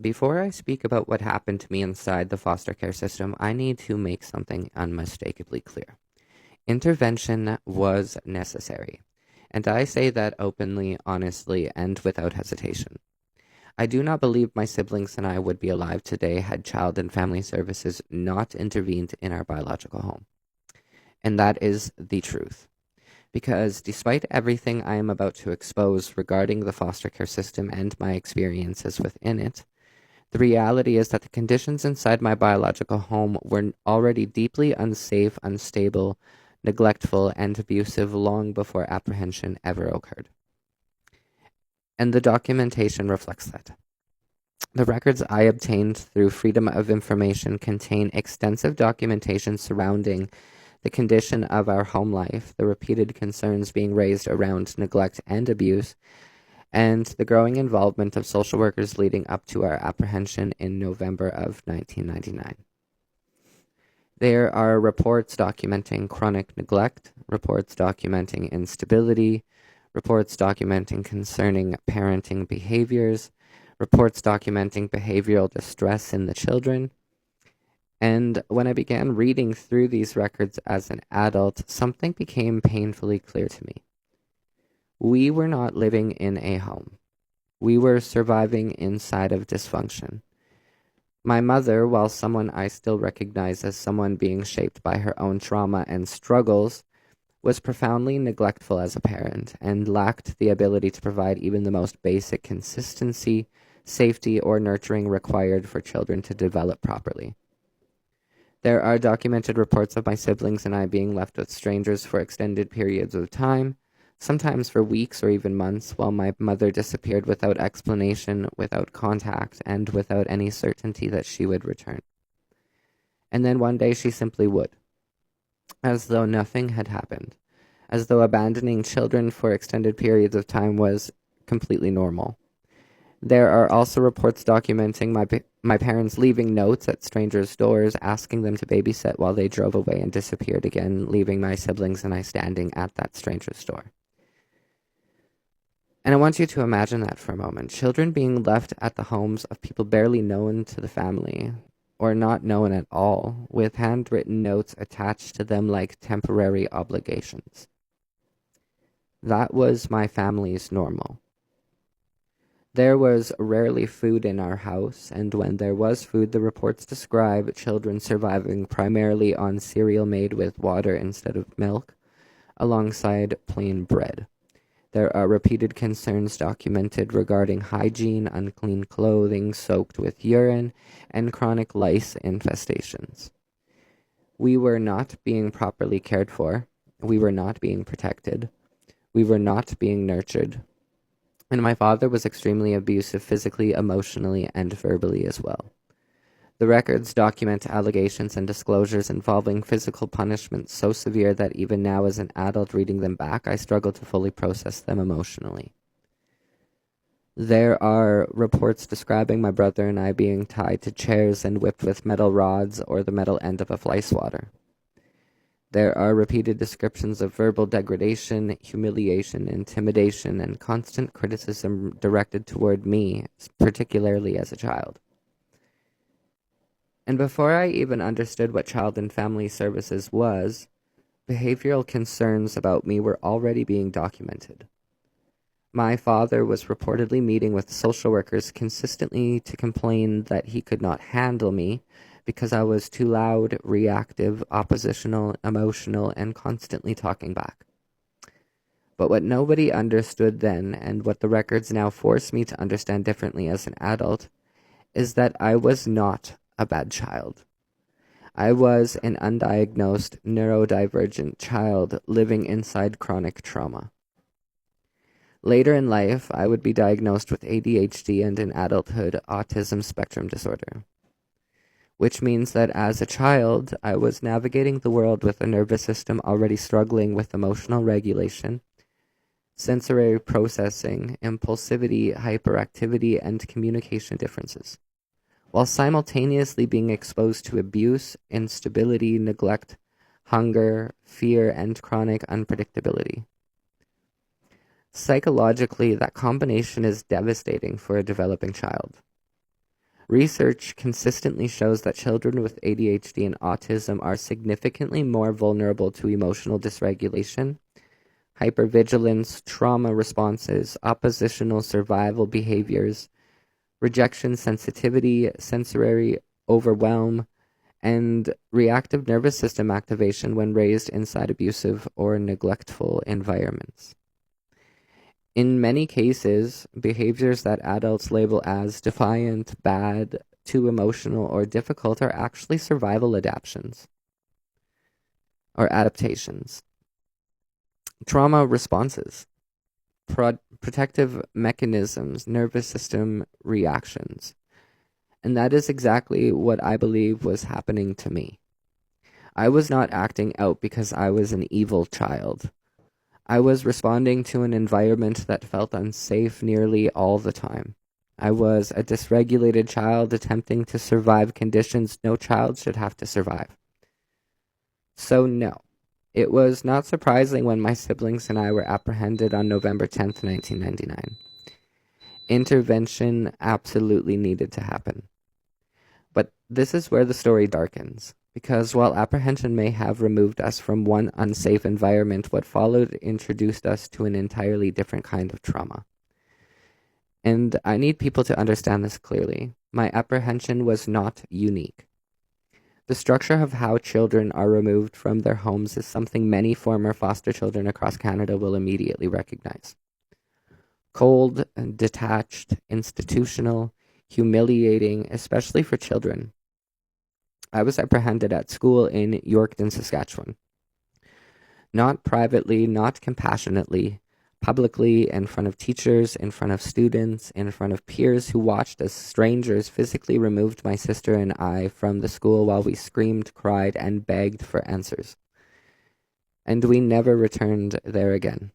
Before I speak about what happened to me inside the foster care system, I need to make something unmistakably clear. Intervention was necessary, and I say that openly, honestly, and without hesitation. I do not believe my siblings and I would be alive today had Child and Family Services not intervened in our biological home. And that is the truth. Because despite everything I am about to expose regarding the foster care system and my experiences within it, the reality is that the conditions inside my biological home were already deeply unsafe, unstable, neglectful, and abusive long before apprehension ever occurred. And the documentation reflects that. The records I obtained through Freedom of Information contain extensive documentation surrounding the condition of our home life, the repeated concerns being raised around neglect and abuse, and the growing involvement of social workers leading up to our apprehension in November of 1999. There are reports documenting chronic neglect, reports documenting instability, reports documenting concerning parenting behaviors, reports documenting behavioral distress in the children. And when I began reading through these records as an adult, something became painfully clear to me. We were not living in a home. We were surviving inside of dysfunction. My mother, while someone I still recognize as someone being shaped by her own trauma and struggles, was profoundly neglectful as a parent and lacked the ability to provide even the most basic consistency, safety, or nurturing required for children to develop properly. There are documented reports of my siblings and I being left with strangers for extended periods of time, sometimes for weeks or even months, while my mother disappeared without explanation, without contact, and without any certainty that she would return. And then one day she simply would, as though nothing had happened, as though abandoning children for extended periods of time was completely normal. There are also reports documenting my parents leaving notes at strangers' doors, asking them to babysit while they drove away and disappeared again, leaving my siblings and I standing at that stranger's door. And I want you to imagine that for a moment. Children being left at the homes of people barely known to the family, or not known at all, with handwritten notes attached to them like temporary obligations. That was my family's normal. There was rarely food in our house, and when there was food, the reports describe children surviving primarily on cereal made with water instead of milk, alongside plain bread. There are repeated concerns documented regarding hygiene, unclean clothing soaked with urine, and chronic lice infestations. We were not being properly cared for. We were not being protected. We were not being nurtured. And my father was extremely abusive physically, emotionally, and verbally as well. The records document allegations and disclosures involving physical punishment so severe that even now as an adult reading them back, I struggle to fully process them emotionally. There are reports describing my brother and I being tied to chairs and whipped with metal rods or the metal end of a fly swatter. There are repeated descriptions of verbal degradation, humiliation, intimidation, and constant criticism directed toward me, particularly as a child. And before I even understood what Child and Family Services was, behavioral concerns about me were already being documented. My father was reportedly meeting with social workers consistently to complain that he could not handle me because I was too loud, reactive, oppositional, emotional, and constantly talking back. But what nobody understood then, and what the records now force me to understand differently as an adult, is that I was not a bad child. I was an undiagnosed neurodivergent child living inside chronic trauma. Later in life, I would be diagnosed with ADHD and in adulthood, autism spectrum disorder, which means that as a child, I was navigating the world with a nervous system already struggling with emotional regulation, sensory processing, impulsivity, hyperactivity, and communication differences, while simultaneously being exposed to abuse, instability, neglect, hunger, fear, and chronic unpredictability. Psychologically, that combination is devastating for a developing child. Research consistently shows that children with ADHD and autism are significantly more vulnerable to emotional dysregulation, hypervigilance, trauma responses, oppositional survival behaviors, rejection sensitivity, sensory overwhelm, and reactive nervous system activation when raised inside abusive or neglectful environments. In many cases, behaviors that adults label as defiant, bad, too emotional, or difficult are actually survival adaptations or adaptations. Trauma responses, protective mechanisms, nervous system reactions. And that is exactly what I believe was happening to me. I was not acting out because I was an evil child. I was responding to an environment that felt unsafe nearly all the time. I was a dysregulated child attempting to survive conditions no child should have to survive. So no, it was not surprising when my siblings and I were apprehended on November 10th, 1999. Intervention absolutely needed to happen. But this is where the story darkens. Because while apprehension may have removed us from one unsafe environment, what followed introduced us to an entirely different kind of trauma. And I need people to understand this clearly. My apprehension was not unique. The structure of how children are removed from their homes is something many former foster children across Canada will immediately recognize. Cold, detached, institutional, humiliating, especially for children. I was apprehended at school in Yorkton, Saskatchewan. Not privately, not compassionately, publicly, in front of teachers, in front of students, in front of peers who watched as strangers physically removed my sister and I from the school while we screamed, cried, and begged for answers. And we never returned there again.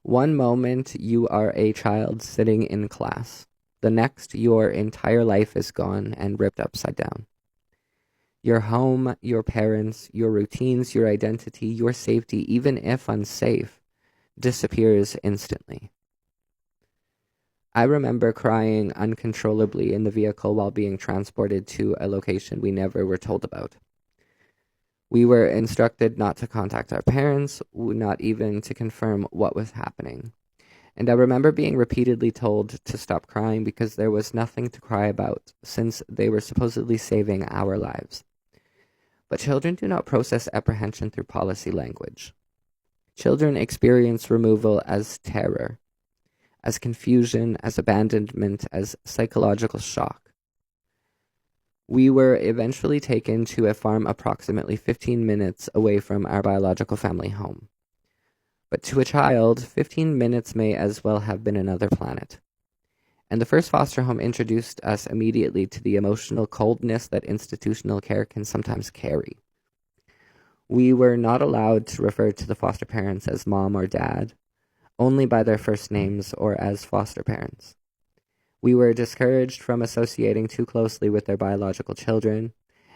One moment you are a child sitting in class. The next, your entire life is gone and ripped upside down. Your home, your parents, your routines, your identity, your safety, even if unsafe, disappears instantly. I remember crying uncontrollably in the vehicle while being transported to a location we never were told about. We were instructed not to contact our parents, not even to confirm what was happening. And I remember being repeatedly told to stop crying because there was nothing to cry about, since they were supposedly saving our lives. But children do not process apprehension through policy language. Children experience removal as terror, as confusion, as abandonment, as psychological shock. We were eventually taken to a farm approximately 15 minutes away from our biological family home. But to a child, 15 minutes may as well have been another planet. And the first foster home introduced us immediately to the emotional coldness that institutional care can sometimes carry. We were not allowed to refer to the foster parents as mom or dad, only by their first names or as foster parents. We were discouraged from associating too closely with their biological children,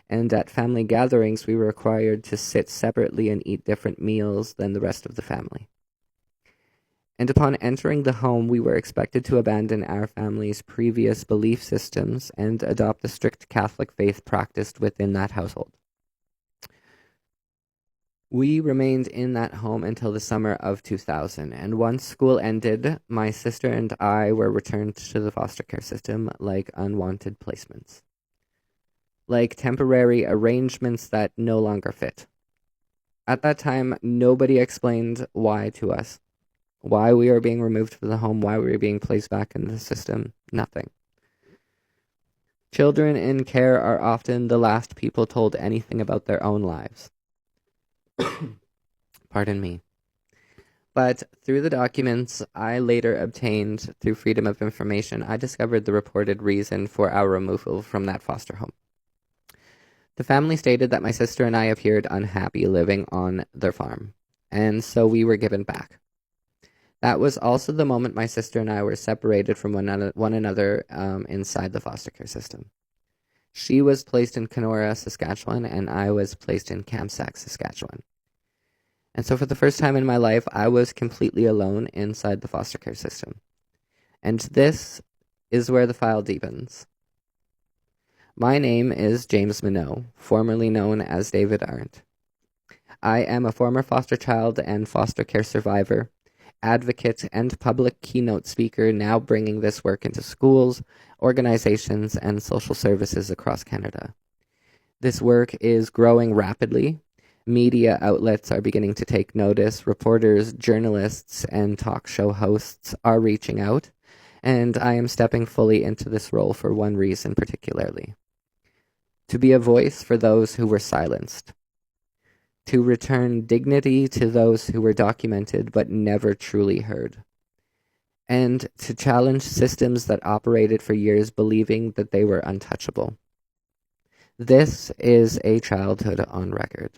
and at family gatherings we were required to sit separately and eat different meals than the rest of the family. And upon entering the home, we were expected to abandon our family's previous belief systems and adopt the strict Catholic faith practiced within that household. We remained in that home until the summer of 2000, and once school ended, my sister and I were returned to the foster care system like unwanted placements. Like temporary arrangements that no longer fit. At that time, nobody explained why to us. Why we were being removed from the home, why we were being placed back in the system, nothing. Children in care are often the last people told anything about their own lives. Pardon me. But through the documents I later obtained through Freedom of Information, I discovered the reported reason for our removal from that foster home. The family stated that my sister and I appeared unhappy living on their farm, and so we were given back. That was also the moment my sister and I were separated from one another inside the foster care system. She was placed in Kenora, Saskatchewan, and I was placed in Kamsack, Saskatchewan. And so for the first time in my life, I was completely alone inside the foster care system. And this is where the file deepens. My name is James Minot, formerly known as David Arndt. I am a former foster child and foster care survivor, advocate, and public keynote speaker, now bringing this work into schools, organizations, and social services across Canada. This work is growing rapidly. Media outlets are beginning to take notice. Reporters, journalists, and talk show hosts are reaching out, and I am stepping fully into this role for one reason particularly: to be a voice for those who were silenced, to return dignity to those who were documented but never truly heard, and to challenge systems that operated for years believing that they were untouchable. This is a childhood on record.